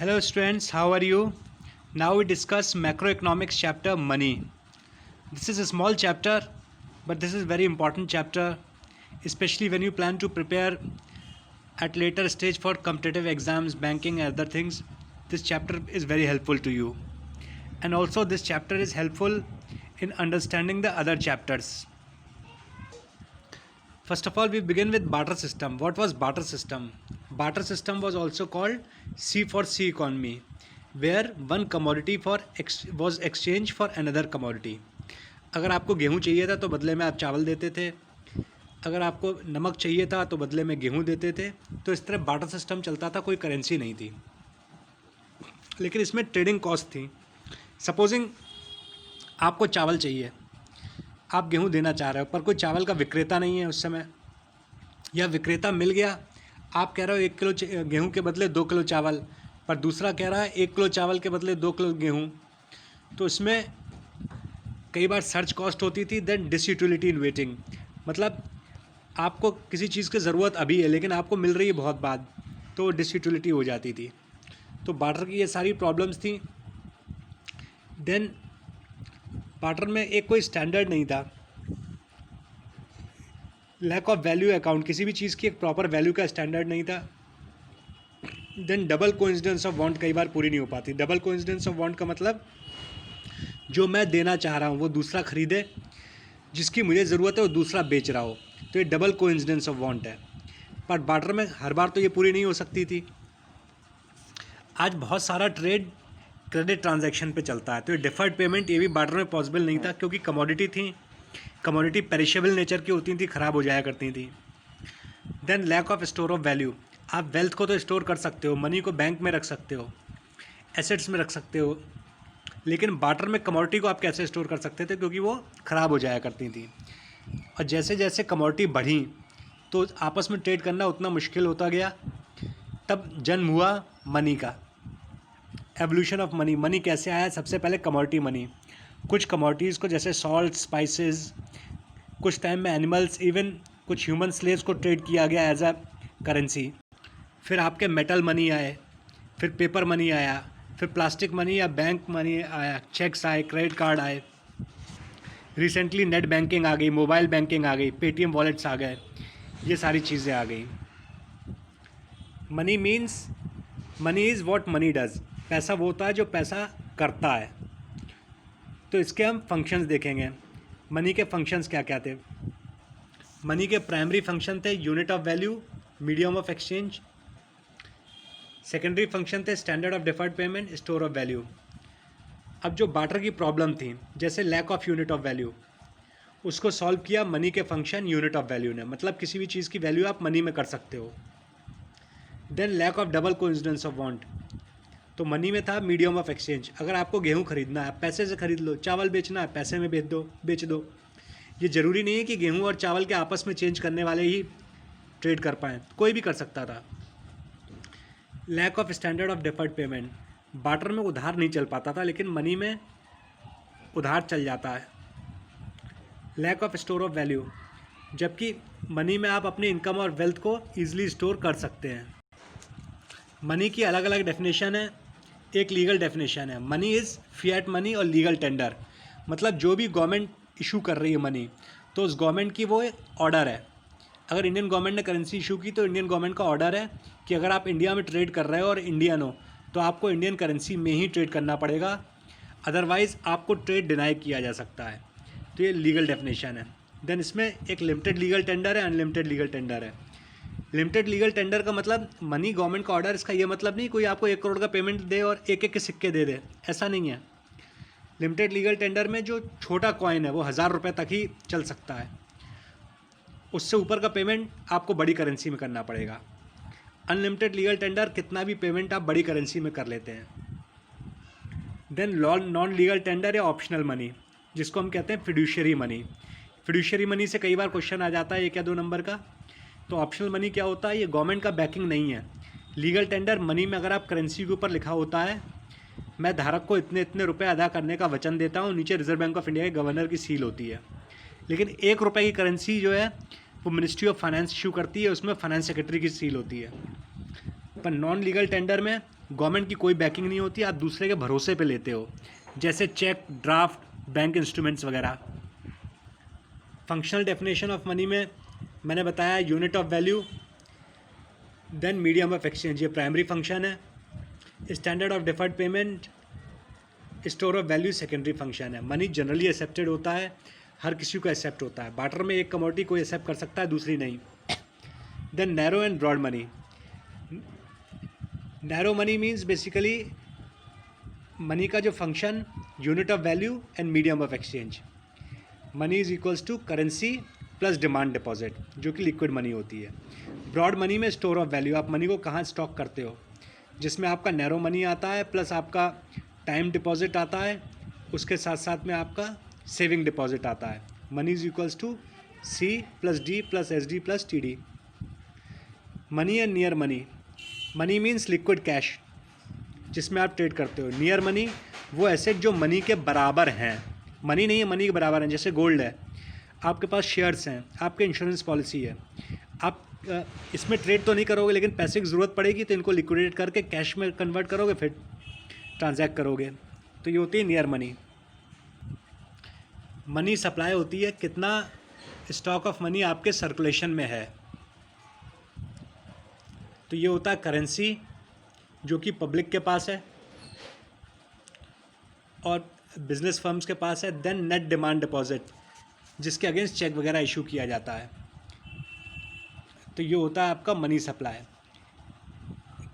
Hello students, how are you? Now we discuss macroeconomics chapter money. This is a small chapter, but this is very important chapter, especially when you plan to prepare at later stage for competitive exams, banking and other things. This chapter is very helpful to you. And also this chapter is helpful in understanding the other chapters. First of all, we begin with barter system. What was barter system? Barter system was also called C for C economy, where one commodity was exchanged for another commodity. अगर आपको गेहूँ चाहिए था तो बदले में आप चावल देते थे, अगर आपको नमक चाहिए था तो बदले में गेहूँ देते थे. तो इस तरह बार्टर सिस्टम चलता था, कोई करेंसी नहीं थी, लेकिन इसमें ट्रेडिंग कॉस्ट थी. सपोजिंग आपको चावल चाहिए, आप गेहूँ देना चाह रहे हो, पर कोई चावल का विक्रेता नहीं है उस समय, या विक्रेता मिल गया, आप कह रहे हो 1 किलो गेहूँ के बदले 2 किलो चावल, पर दूसरा कह रहा है 1 किलो चावल के बदले 2 किलो गेहूँ. तो इसमें कई बार सर्च कॉस्ट होती थी. देन डिसयूटिलिटी इन वेटिंग, मतलब आपको किसी चीज़ की ज़रूरत अभी है लेकिन आपको मिल रही है बहुत बाद, तो डिसयूटिलिटी हो जाती थी. तो बार्टर की ये सारी प्रॉब्लम्स थी. देन बार्टर में एक कोई स्टैंडर्ड नहीं था. लैक ऑफ वैल्यू अकाउंट, किसी भी चीज़ की एक प्रॉपर वैल्यू का स्टैंडर्ड नहीं था. Then double coincidence of want कई बार पूरी नहीं हो पाती. डबल कोइंसिडेंस ऑफ वांट का मतलब जो मैं देना चाह रहा हूँ वो दूसरा खरीदे, जिसकी मुझे ज़रूरत है वो दूसरा बेच रहा हो, तो ये डबल कोइंसिडेंस ऑफ वांट है. पर बार्टर में हर बार तो ये पूरी नहीं हो सकती थी. आज बहुत सारा ट्रेड क्रेडिट ट्रांजैक्शन पे चलता है, तो ये डिफर्ड पेमेंट ये भी बार्टर में पॉसिबल नहीं था, क्योंकि कमोडिटी थी, कमोडिटी पेरिशेबल नेचर की होती थी, ख़राब हो जाया करती थी. Then lack of store of value, आप वेल्थ को तो स्टोर कर सकते हो, मनी को बैंक में रख सकते हो, एसेट्स में रख सकते हो, लेकिन बार्टर में कमोडिटी को आप कैसे स्टोर कर सकते थे, क्योंकि वो ख़राब हो जाया करती थी. और जैसे जैसे कमोडिटी बढ़ी तो आपस में ट्रेड करना उतना मुश्किल होता गया. तब जन्म हुआ मनी का, एवोल्यूशन ऑफ मनी. मनी कैसे आया? सबसे पहले कमोडिटी मनी. कुछ कमोडिटीज़ को जैसे सॉल्ट, स्पाइसेस, कुछ टाइम में एनिमल्स, इवन कुछ ह्यूमन स्लेव्स को ट्रेड किया गया एज अ करेंसी. फिर आपके मेटल मनी आए, फिर पेपर मनी आया, फिर प्लास्टिक मनी या बैंक मनी आया, चेक्स आए, क्रेडिट कार्ड आए. रिसेंटली नेट बैंकिंग आ गई, मोबाइल बैंकिंग आ गई, पेटीएम वॉलेट्स आ गए, ये सारी चीज़ें आ गई. Money means, money is what money does. पैसा वो होता है जो पैसा करता है. तो इसके हम फंक्शंस देखेंगे. मनी के फंक्शंस क्या क्या थे? मनी के प्राइमरी फंक्शन थे unit of value, medium of exchange. Secondary function थे standard of deferred payment, store of value. अब जो बार्टर की प्रॉब्लम थी, जैसे lack of unit of value, उसको सॉल्व किया मनी के फंक्शन यूनिट ऑफ वैल्यू ने, मतलब किसी भी चीज़ की वैल्यू आप मनी में कर सकते हो. Then lack of double coincidence of want, तो मनी में था मीडियम ऑफ एक्सचेंज. अगर आपको गेहूँ खरीदना है पैसे से खरीद लो, चावल बेचना है पैसे में बेच दो. ये ज़रूरी नहीं है कि गेहूँ और चावल के आपस में चेंज करने वाले ही ट्रेड कर पाएँ, कोई भी कर सकता था. Lack of standard of deferred payment, barter में उधार नहीं चल पाता था, लेकिन मनी में उधार चल जाता है. Lack of store of value, जबकि मनी में आप अपनी इनकम और वेल्थ को ईजिली स्टोर कर सकते हैं. मनी की अलग अलग डेफिनेशन है. एक लीगल डेफिनेशन है, मनी इज़ फिएट मनी और लीगल टेंडर, मतलब जो भी गवर्नमेंट इशू कर रही है मनी, तो उस गवर्नमेंट की वो एक ऑर्डर है. अगर इंडियन गवर्नमेंट ने करेंसी इशू की तो इंडियन गवर्नमेंट का ऑर्डर है कि अगर आप इंडिया में ट्रेड कर रहे हो और इंडियन हो तो आपको इंडियन करेंसी में ही ट्रेड करना पड़ेगा, अदरवाइज़ आपको ट्रेड डिनाई किया जा सकता है. तो ये लीगल डेफिनेशन है. देन इसमें एक लिमिटेड लीगल टेंडर है, अनलिमिटेड लीगल टेंडर है. लिमिटेड लीगल टेंडर का मतलब मनी गवर्नमेंट का ऑर्डर, इसका ये मतलब नहीं कोई आपको 1 करोड़ का पेमेंट दे और एक एक के सिक्के दे दे, ऐसा नहीं है. लिमिटेड लीगल टेंडर में जो छोटा कॉइन है वो 1000 रुपये तक ही चल सकता है, उससे ऊपर का पेमेंट आपको बड़ी करेंसी में करना पड़ेगा. अनलिमिटेड लीगल टेंडर कितना भी पेमेंट आप बड़ी करेंसी में कर लेते हैं. देन नॉन लीगल टेंडर या ऑप्शनल मनी, जिसको हम कहते हैं फिड्यूशियरी मनी. फिड्यूशियरी मनी से कई बार क्वेश्चन आ जाता है 1 या 2 नंबर का. तो ऑप्शनल मनी क्या होता है? ये गवर्नमेंट का बैकिंग नहीं है. लीगल टेंडर मनी में अगर आप करेंसी के ऊपर लिखा होता है मैं धारक को इतने इतने रुपए अदा करने का वचन देता हूँ, नीचे रिजर्व बैंक ऑफ इंडिया के गवर्नर की सील होती है. लेकिन 1 रुपये की करेंसी जो है वो मिनिस्ट्री ऑफ फाइनेंस इशू करती है, उसमें फाइनेंस सेक्रेटरी की सील होती है. पर नॉन लीगल टेंडर में गवर्नमेंट की कोई बैकिंग नहीं होती, आप दूसरे के भरोसे पे लेते हो, जैसे चेक, ड्राफ्ट, बैंक इंस्ट्रूमेंट्स वगैरह। फंक्शनल डेफिनेशन ऑफ मनी में मैंने बताया unit of value, then medium of exchange, ये प्राइमरी फंक्शन है। Standard of deferred payment, store of value secondary function है। मनी जनरली एक्सेप्टेड होता है, हर किसी को एक्सेप्ट होता है। बार्टर में एक कमोडिटी कोई एक्सेप्ट कर सकता है, दूसरी नहीं। Then narrow and broad money. Narrow money means basically money का जो function unit of value and medium of exchange. Money is equals to currency plus demand deposit, जो कि लिक्विड मनी होती है। ब्रॉड मनी में स्टोर ऑफ वैल्यू, आप money को कहाँ स्टॉक करते हो, जिसमें आपका नैरो मनी आता है प्लस आपका टाइम डिपॉजिट आता है, उसके साथ साथ में आपका सेविंग डिपॉजिट आता है। Money is equals to C plus D plus S D plus T D. Money and near money. Money means liquid cash, जिसमें आप ट्रेड करते हो। नियर मनी वो एसेट जो मनी के बराबर हैं, मनी नहीं है, मनी के बराबर हैं। जैसे गोल्ड है, आपके पास शेयर्स हैं, आपके इंश्योरेंस पॉलिसी है, आप इसमें ट्रेड तो नहीं करोगे, लेकिन पैसे की ज़रूरत पड़ेगी तो इनको लिक्विडेट करके कैश में कन्वर्ट करोगे, फिर ट्रांजैक्ट करोगे। तो ये होती है नियर मनी। मनी सप्लाई होती है कितना स्टॉक ऑफ मनी आपके सर्कुलेशन में है। तो ये होता है करेंसी, जो कि पब्लिक के पास है और बिजनेस फर्म्स के पास है। देन नेट डिमांड डिपॉजिट, जिसके अगेंस्ट चेक वगैरह इशू किया जाता है। तो ये होता है आपका money supply.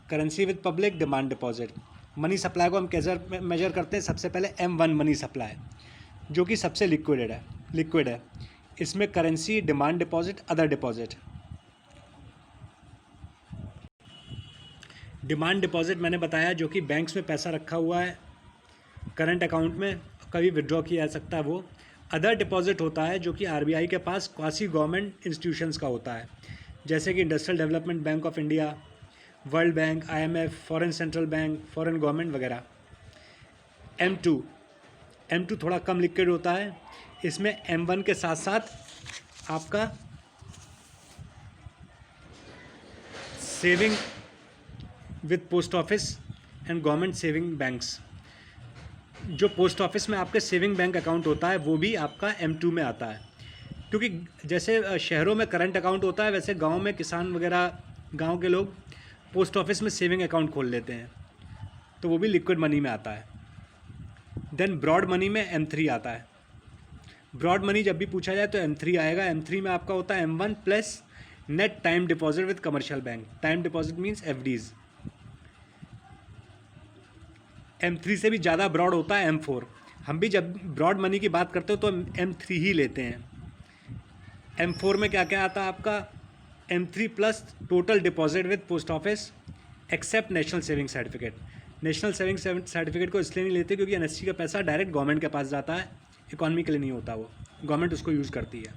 Currency with public, demand deposit. Money supply को हम कैसे मेजर करते हैं? सबसे पहले M1 मनी सप्लाई, जो कि सबसे लिक्विड है। इसमें currency, demand deposit, other deposit. Demand deposit मैंने बताया, जो कि बैंक्स में पैसा रखा हुआ है करंट अकाउंट में, कभी विड्रॉ किया जा सकता है वो। अदर डिपॉजिट होता है जो कि RBI के पास क्वासी गवर्नमेंट इंस्टीट्यूशंस का होता है, जैसे कि industrial development bank of India, world bank, IMF, foreign central bank, foreign government वगैरह। M2 थोड़ा कम लिक्विड होता है। इसमें M1 के साथ साथ आपका saving with post office and government saving banks, जो पोस्ट ऑफिस में आपके सेविंग बैंक अकाउंट होता है वो भी आपका M2 में आता है। क्योंकि जैसे शहरों में करंट अकाउंट होता है, वैसे गांव में किसान वगैरह, गांव के लोग पोस्ट ऑफिस में सेविंग अकाउंट खोल लेते हैं, तो वो भी लिक्विड मनी में आता है। देन ब्रॉड मनी में M3 आता है। ब्रॉड मनी जब भी पूछा जाए तो M3 आएगा। M3 में आपका होता है M1 plus net time deposit with commercial bank. Time deposit means FDs। M3 से भी ज़्यादा ब्रॉड होता है M4। हम भी जब ब्रॉड मनी की बात करते हो तो M3 ही लेते हैं। M4 में क्या क्या आता है आपका? M3 plus total deposit with post office except national saving certificate. National saving certificate को इसलिए नहीं लेते क्योंकि NSC का पैसा डायरेक्ट गवर्नमेंट के पास जाता है, इकॉनमी के लिए नहीं होता, वो गवर्नमेंट उसको यूज़ करती है।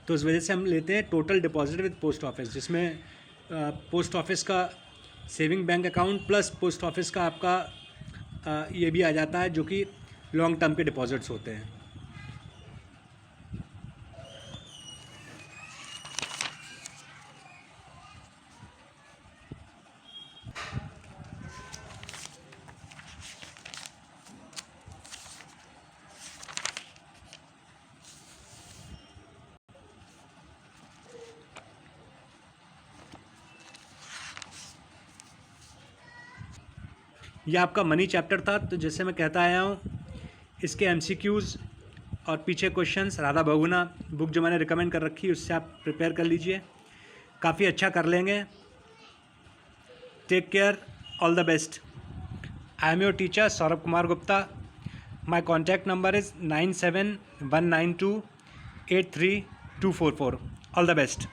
तो इस वजह से हम लेते हैं total deposit with post office, जिसमें पोस्ट ऑफिस का saving bank account plus post office का आपका ये भी आ जाता है, जो कि लॉन्ग टर्म के डिपॉजिट्स होते हैं। यह आपका मनी चैप्टर था। तो जैसे मैं कहता आया हूँ, इसके MCQs और पीछे क्वेश्चंस राधा बहुगुना बुक जो मैंने रिकमेंड कर रखी है उससे आप प्रिपेयर कर लीजिए, काफ़ी अच्छा कर लेंगे। Take care, all the best. I am your teacher Saurabh Kumar Gupta. My contact number is 9719283244। All the best.